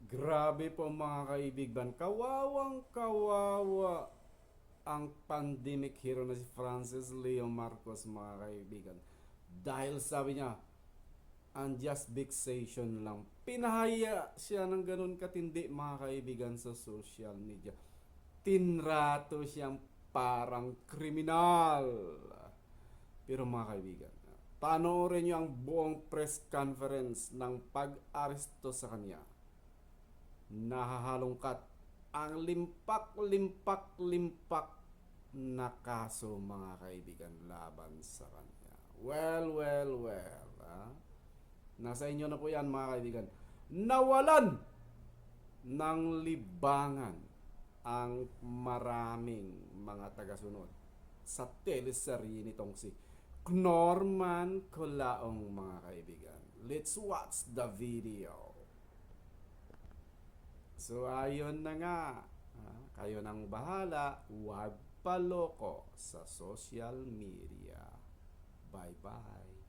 Grabe po mga kaibigan, kawawang kawawa ang pandemic hero na si Francis Leo Marcos mga kaibigan. Dahil sabi niya, unjust vexation lang. Pinahaya siya ng ganun katindi mga kaibigan sa social media. Tinrato siyang parang kriminal. Pero mga kaibigan, panoorin niyo ang buong press conference ng pag-aresto sa kanya. Nahahalongkat ang limpak-limpak-limpak na kaso mga kaibigan laban sa kanya. Well. Nasa inyo na po yan mga kaibigan. Nawalan ng libangan ang maraming mga tagasunod sa teleserye nitong si Norman Colaong mga kaibigan. Let's watch the video. So ayun na nga, kayo nang bahala, huwag paloko sa social media. Bye-bye.